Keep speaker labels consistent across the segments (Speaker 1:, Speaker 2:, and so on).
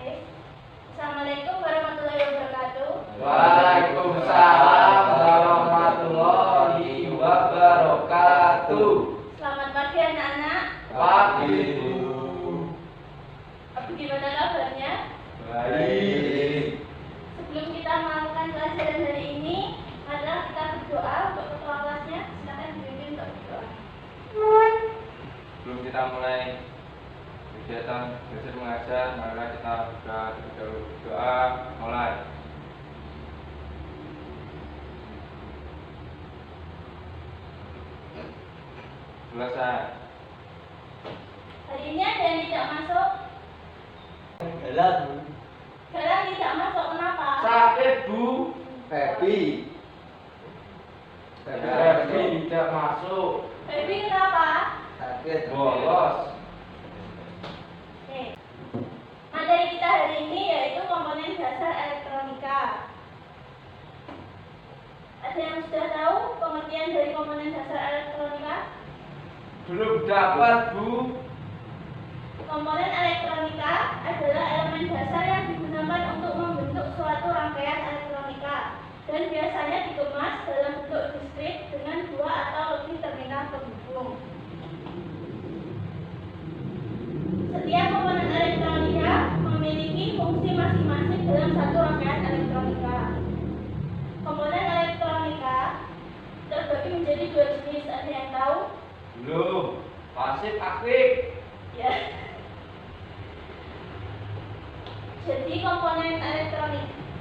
Speaker 1: Hafiz. Assalamualaikum warahmatullahi wabarakatuh.
Speaker 2: Waalaikumsalam warahmatullahi wabarakatuh.
Speaker 1: Selamat pagi anak-anak.
Speaker 2: Pagi Bu.
Speaker 1: Gimana kabarnya?
Speaker 2: Baik.
Speaker 1: Sebelum kita melakukan pelajaran hari ini, marilah kita berdoa untuk ketua kelasnya. Silakan dipimpin untuk berdoa.
Speaker 2: Sebelum kita mulai kegiatan belajar mengajar, marilah kita berdoa. Mulai. Selesai.
Speaker 1: Hari ini ada yang tidak masuk. Galang tidak masuk, kenapa?
Speaker 2: Sakit Bu.
Speaker 3: Happy
Speaker 2: tidak masuk.
Speaker 1: Baby kenapa?
Speaker 3: sakit
Speaker 2: Bolos.
Speaker 1: Oke. Materi kita hari ini yaitu komponen dasar elektronika. Ada yang sudah tahu pengertian dari komponen dasar elektronika?
Speaker 2: Belum dapat Bu.
Speaker 1: Komponen elektronika adalah elemen dasar yang digunakan untuk membentuk suatu rangkaian elektronika dan biasanya dikemas dalam bentuk diskrit dengan dua atau lebih terminal penghubung. Setiap komponen elektronika memiliki fungsi masing-masing dalam satu rangkaian elektronika. Komponen elektronika terbagi menjadi dua jenis. Ada yang tahu?
Speaker 2: Belum. Pasif aktif.
Speaker 1: Ya. Jadi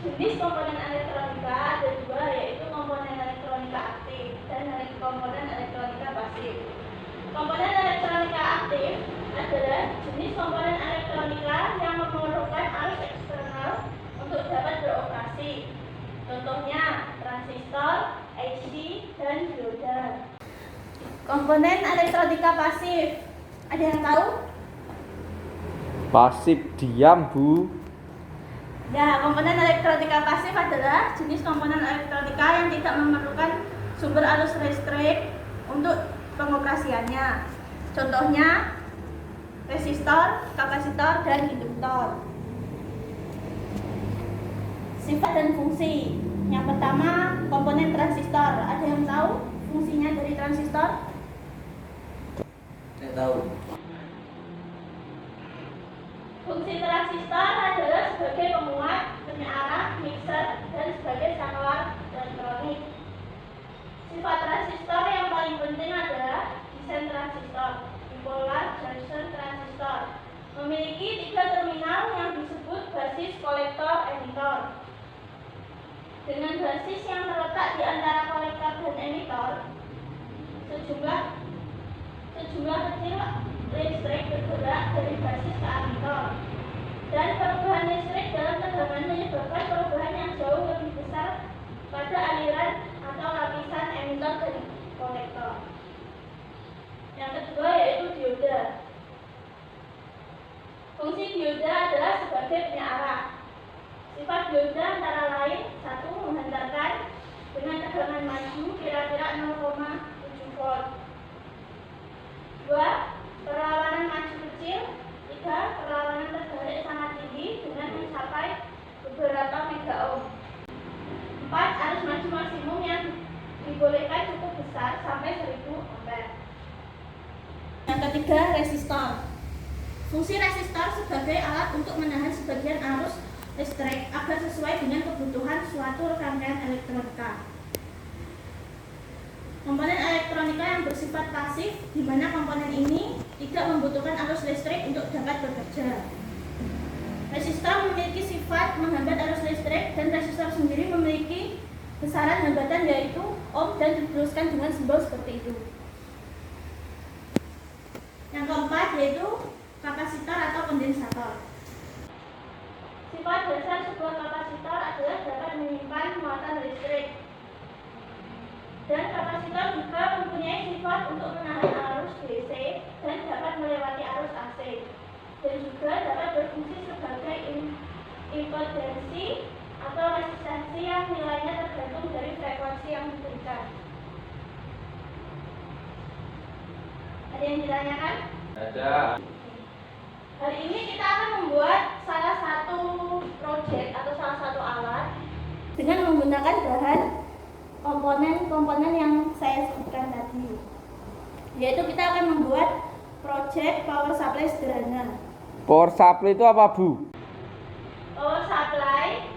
Speaker 1: jenis komponen elektronika ada dua, yaitu komponen elektronika aktif dan komponen elektronika pasif. Komponen elektronika aktif adalah jenis komponen elektronika yang memerlukan arus eksternal untuk dapat beroperasi. Contohnya transistor, IC, dan dioda. Komponen elektronika pasif, ada yang tahu?
Speaker 3: pasif diam Bu.
Speaker 1: Ya, komponen elektronika pasif adalah jenis komponen elektronika yang tidak memerlukan sumber arus listrik untuk pengoperasiannya. Contohnya resistor, kapasitor, dan induktor. Sifat dan fungsi. Yang pertama, komponen transistor. Ada yang tahu fungsinya dari transistor?
Speaker 3: Saya tahu.
Speaker 1: Fungsi transistor adalah sebagai penguat, penyearah, mixer, dan sebagai saklar elektronik. Sifat transistor yang paling penting adalah desain transistor, bipolar junction transistor. Memiliki tiga terminal yang disebut basis, kolektor, emitor. Dengan basis yang terletak di antara kolektor dan emitor, sejumlah kecil listrik bergerak dari basis ke emitor, dan perubahan listrik dalam tegangan menyebabkan perubahan yang jauh lebih besar pada aliran atau lapisan emitor dari kolektor. Yang kedua yaitu dioda. Fungsi dioda adalah sebagai penyearah. Sifat dioda antara lain: 1. Menghantarkan dengan tegangan maju kira-kira 0,7 volt. 2. Perlawanan maju kecil. 3. Perlawanan terbalik sangat tinggi dengan mencapai beberapa mega ohm. 4. Arus maju maksimum yang dibolehkan cukup besar sampai 1000 ampere. Yang ketiga, resistor. Fungsi resistor sebagai alat untuk menahan sebagian arus listrik agar sesuai dengan kebutuhan suatu rangkaian elektronika. Komponen elektronika yang bersifat pasif, di mana komponen ini tidak membutuhkan arus listrik untuk dapat bekerja. Resistor memiliki sifat menghambat arus listrik, dan resistor sendiri memiliki besaran hambatan yaitu ohm dan dituliskan dengan simbol seperti itu. Yang keempat yaitu kapasitor atau kondensator. Sifat dasar sebuah kapasitor adalah dapat menyimpan muatan listrik. Dan kapasitor juga mempunyai sifat untuk menahan arus DC dan dapat melewati arus AC. Dan juga dapat berfungsi sebagai impedansi atau resistansi yang nilainya tergantung dari frekuensi yang diberikan. Ada yang ditanyakan?
Speaker 2: Ada.
Speaker 1: Hari ini kita akan membuat salah satu menggunakan bahan komponen yang saya sebutkan tadi. Yaitu kita akan membuat project power supply sederhana.
Speaker 3: Power supply itu apa, Bu?
Speaker 1: Power supply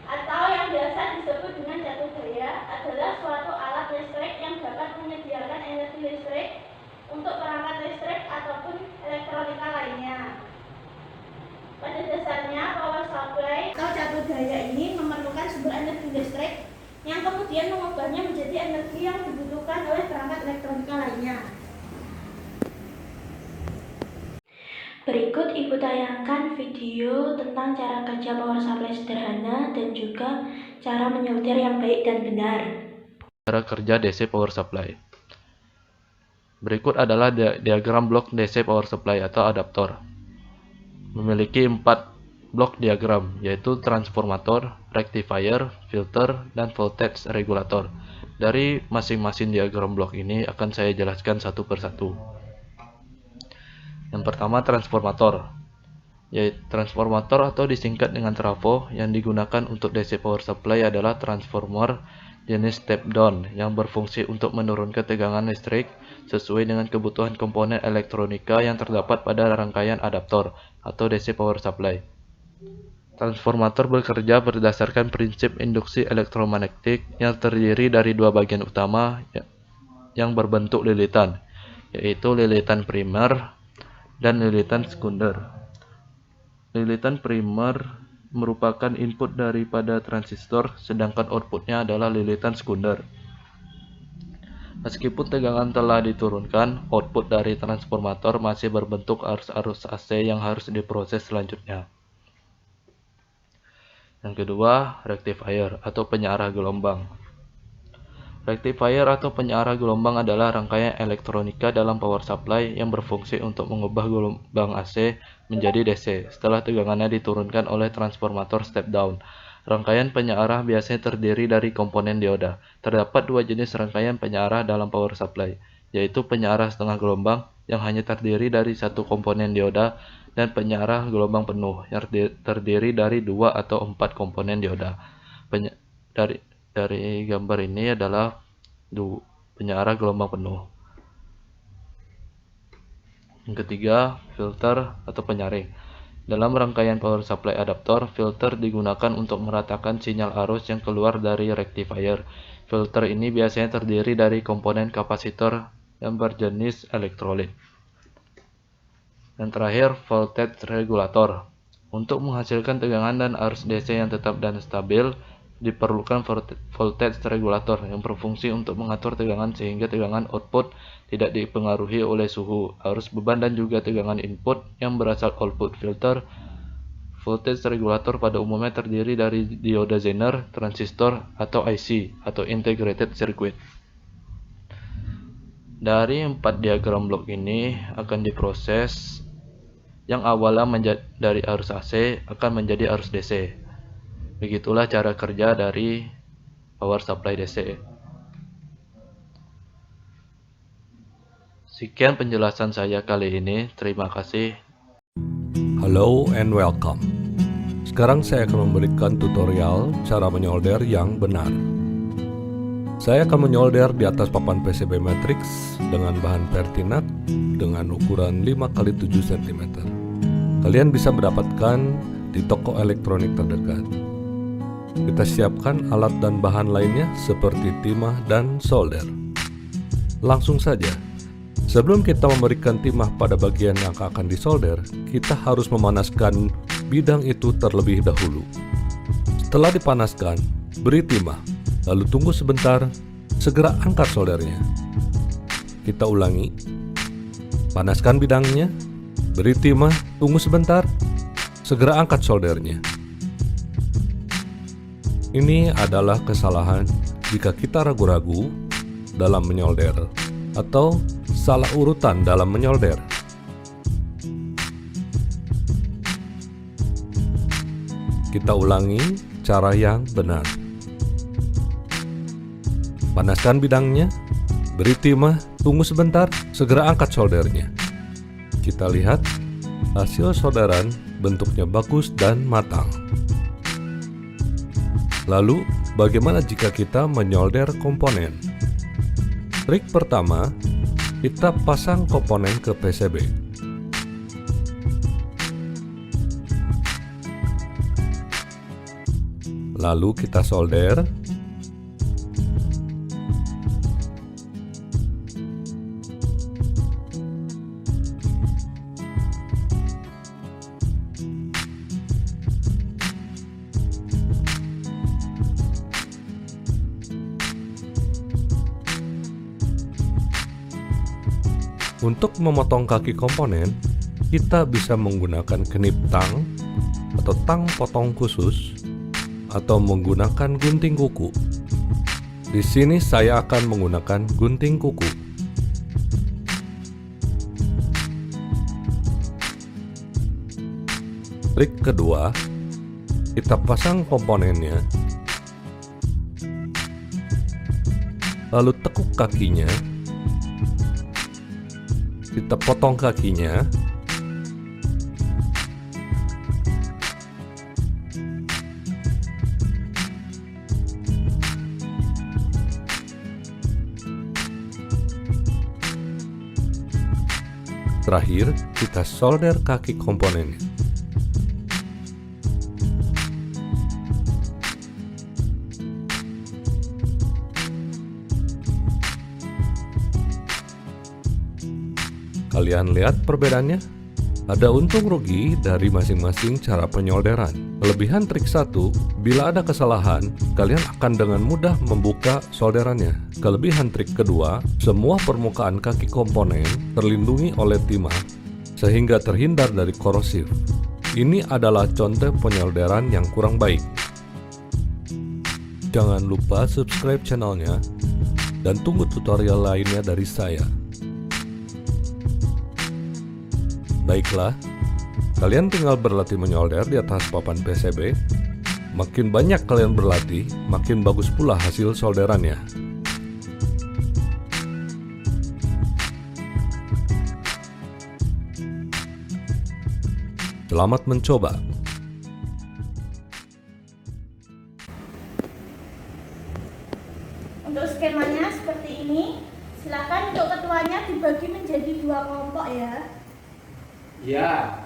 Speaker 1: atau yang biasa disebut dengan jatuh daya adalah suatu alat listrik yang dapat menyediakan energi listrik untuk perangkat listrik ataupun elektronika lainnya. Pada dasarnya, power supply atau jatuh daya ini memerlukan sumber energi listrik yang kemudian mengubahnya menjadi energi yang dibutuhkan oleh perangkat elektronika lainnya. Berikut Ibu tayangkan video tentang cara kerja power supply sederhana dan juga cara menyortir yang baik dan benar.
Speaker 2: Cara kerja DC power supply. Berikut adalah diagram blok DC power supply atau adaptor. Memiliki 4 blok diagram, yaitu transformator, rectifier, filter, dan voltage regulator. Dari masing-masing diagram blok ini akan saya jelaskan satu persatu. Yang pertama, transformator. Yaitu transformator atau disingkat dengan trafo yang digunakan untuk DC power supply adalah transformer jenis step down yang berfungsi untuk menurunkan tegangan listrik sesuai dengan kebutuhan komponen elektronika yang terdapat pada rangkaian adaptor atau DC power supply. Transformator bekerja berdasarkan prinsip induksi elektromagnetik yang terdiri dari dua bagian utama yang berbentuk lilitan, yaitu lilitan primer dan lilitan sekunder. Lilitan primer merupakan input daripada transistor, sedangkan outputnya adalah lilitan sekunder. Meskipun tegangan telah diturunkan, output dari transformator masih berbentuk arus AC yang harus diproses selanjutnya. Yang kedua, rectifier atau penyearah gelombang. Rectifier atau penyearah gelombang adalah rangkaian elektronika dalam power supply yang berfungsi untuk mengubah gelombang AC menjadi DC setelah tegangannya diturunkan oleh transformator step down. Rangkaian penyearah biasanya terdiri dari komponen dioda. Terdapat dua jenis rangkaian penyearah dalam power supply, yaitu penyearah setengah gelombang yang hanya terdiri dari satu komponen dioda dan penyearah gelombang penuh yang terdiri dari 2 atau 4 komponen dioda. Dari gambar ini adalah penyearah gelombang penuh. Yang ketiga, filter atau penyaring. Dalam rangkaian power supply adaptor, filter digunakan untuk meratakan sinyal arus yang keluar dari rectifier. Filter ini biasanya terdiri dari komponen kapasitor yang berjenis elektrolit. Dan terakhir, voltage regulator. Untuk menghasilkan tegangan dan arus DC yang tetap dan stabil, diperlukan voltage regulator yang berfungsi untuk mengatur tegangan sehingga tegangan output tidak dipengaruhi oleh suhu, arus beban dan juga tegangan input yang berasal output filter. Voltage regulator pada umumnya terdiri dari dioda Zener, transistor, atau IC atau integrated circuit. Dari 4 diagram blok ini akan diproses yang awalnya dari arus AC akan menjadi arus DC. Begitulah cara kerja dari power supply DC. Sekian penjelasan saya kali ini. Terima kasih.
Speaker 4: Hello and welcome. Sekarang saya akan memberikan tutorial cara menyolder yang benar. Saya akan menyolder di atas papan PCB matrix dengan bahan Pertinac dengan ukuran 5x7 cm. Kalian bisa mendapatkan di toko elektronik terdekat. Kita siapkan alat dan bahan lainnya seperti timah dan solder. Langsung saja. Sebelum kita memberikan timah pada bagian yang akan disolder, kita harus memanaskan bidang itu terlebih dahulu. Setelah dipanaskan, beri timah, lalu tunggu sebentar, segera angkat soldernya. Kita ulangi. Panaskan bidangnya, beri timah, tunggu sebentar, segera angkat soldernya. Ini adalah kesalahan jika kita ragu-ragu dalam menyolder atau salah urutan dalam menyolder. Kita ulangi cara yang benar. Panaskan bidangnya, beri timah, tunggu sebentar, segera angkat soldernya. Kita lihat hasil solderan bentuknya bagus dan matang. Lalu bagaimana jika kita menyolder komponen? Trik pertama, kita pasang komponen ke PCB. Lalu kita solder. Untuk memotong kaki komponen, kita bisa menggunakan knip tang atau tang potong khusus, atau menggunakan gunting kuku. Di sini saya akan menggunakan gunting kuku. Trik kedua, kita pasang komponennya, lalu tekuk kakinya, kita potong kakinya, terakhir kita solder kaki komponennya. Kalian lihat perbedaannya? Ada untung rugi dari masing-masing cara penyolderan. Kelebihan trik 1, bila ada kesalahan, kalian akan dengan mudah membuka solderannya. Kelebihan trik kedua, semua permukaan kaki komponen terlindungi oleh timah, sehingga terhindar dari korosif. Ini adalah contoh penyolderan yang kurang baik. Jangan lupa subscribe channelnya, dan tunggu tutorial lainnya dari saya. Baiklah, kalian tinggal berlatih menyolder di atas papan PCB. Makin banyak kalian berlatih, makin bagus pula hasil solderannya. Selamat mencoba.
Speaker 1: Untuk skemanya seperti ini. Silakan untuk ketuanya dibagi menjadi 2 kelompok ya.
Speaker 3: Ya.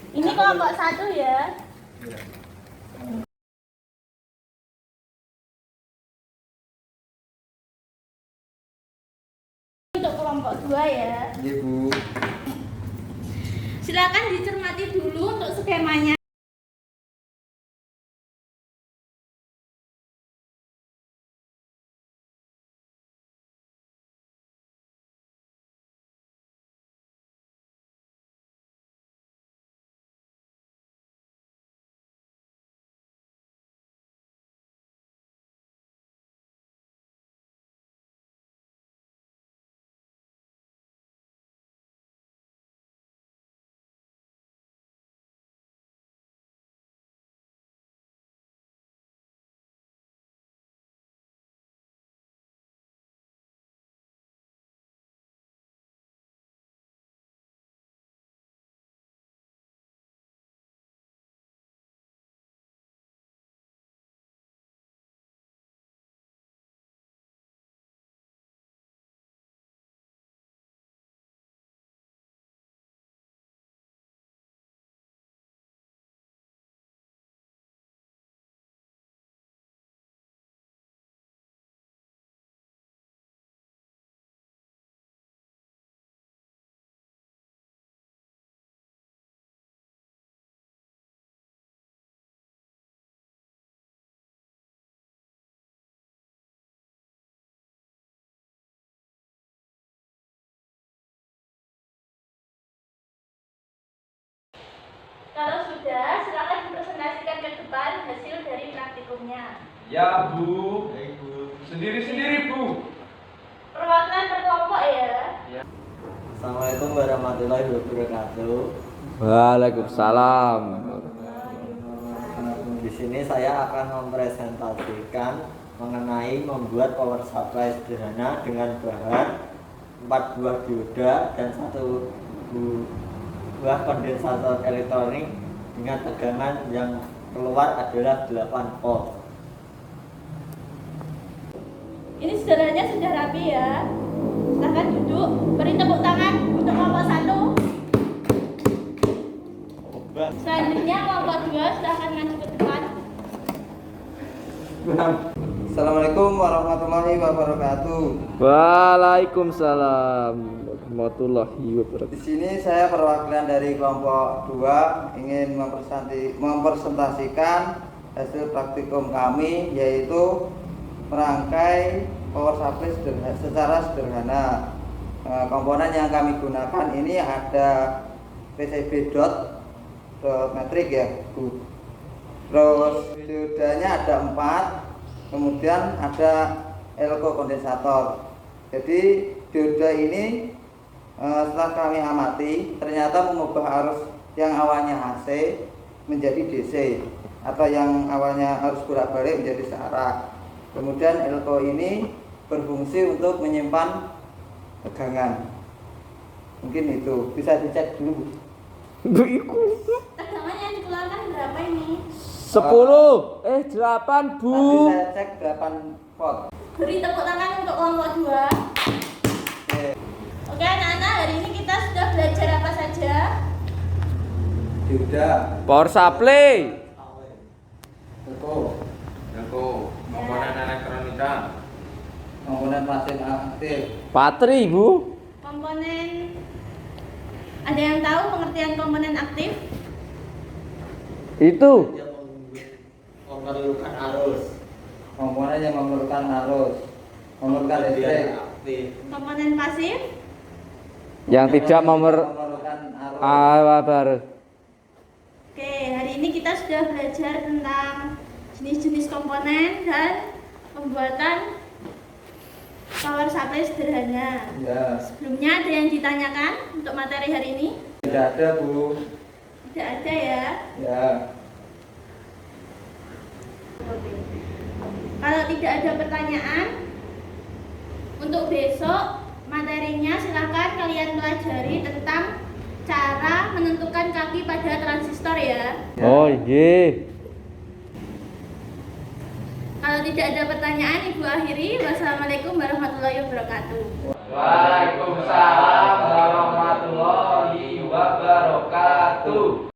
Speaker 1: Ini kelompok 1 ya. Untuk kelompok 2 ya.
Speaker 3: Iya, Bu.
Speaker 1: Silakan dicermati dulu untuk skemanya. Kalau sudah, silakan dipresentasikan ke depan hasil dari praktikumnya.
Speaker 3: Ya, Bu. Sendiri-sendiri, Bu.
Speaker 1: Perwakilan per kelompok ya.
Speaker 5: Assalamualaikum warahmatullahi wabarakatuh.
Speaker 6: Waalaikumsalam.
Speaker 5: Di sini saya akan mempresentasikan mengenai membuat power supply sederhana dengan bahan 4 buah dioda dan 1 buah kondensator elektronik dengan tegangan yang keluar adalah 8 volt.
Speaker 1: Ini sederhananya sudah rapi ya. Silahkan duduk, beri tepuk tangan untuk kelompok 1. Selanjutnya kelompok 2 silahkan maju ke depan.
Speaker 7: Assalamualaikum warahmatullahi wabarakatuh.
Speaker 6: Waalaikumsalam warahmatullahi wabarakatuh.
Speaker 7: Di sini saya perwakilan dari kelompok 2 ingin mempresentasikan hasil praktikum kami, yaitu merangkai power supply secara sederhana. Komponen yang kami gunakan ini ada PCB dot metrik ya, Bu. Terus diodanya ada 4. Kemudian ada elko kondensator. Jadi dioda ini setelah kami amati ternyata mengubah arus yang awalnya AC menjadi DC atau yang awalnya arus bolak-balik menjadi searah. Kemudian elko ini berfungsi untuk menyimpan tegangan. Mungkin itu bisa dicek dulu.
Speaker 1: Tegangan yang dikeluarkan berapa ini?
Speaker 6: 10 8 Bu.
Speaker 7: Tadi saya cek 8 volt.
Speaker 1: Beri tepuk tangan untuk kelompok 2. Oke anak-anak, hari ini kita sudah belajar apa saja?
Speaker 7: Dioda,
Speaker 6: Power supply.
Speaker 7: elko,
Speaker 3: Komponen elektronika.
Speaker 7: komponen pasif aktif.
Speaker 6: Baterai Bu.
Speaker 1: Komponen, ada yang tahu pengertian komponen aktif?
Speaker 6: Itu
Speaker 5: Memerlukan arus.
Speaker 7: Komponen yang memerlukan arus, memerlukan listrik.
Speaker 1: Komponen pasif?
Speaker 6: yang tidak
Speaker 7: memerlukan arus.
Speaker 6: baru.
Speaker 1: Oke, hari ini kita sudah belajar tentang jenis-jenis komponen dan pembuatan power supply sederhana.
Speaker 7: Ya,
Speaker 1: Sebelumnya ada yang ditanyakan untuk materi hari ini?
Speaker 7: tidak ada, Bu.
Speaker 1: Tidak ada ya.
Speaker 7: Ya.
Speaker 1: Kalau tidak ada pertanyaan, untuk besok materinya silakan kalian pelajari tentang cara menentukan kaki pada transistor ya.
Speaker 6: Oh iya.
Speaker 1: Kalau tidak ada pertanyaan, Ibu akhiri. Wassalamualaikum warahmatullahi wabarakatuh.
Speaker 2: Waalaikumsalam warahmatullahi wabarakatuh.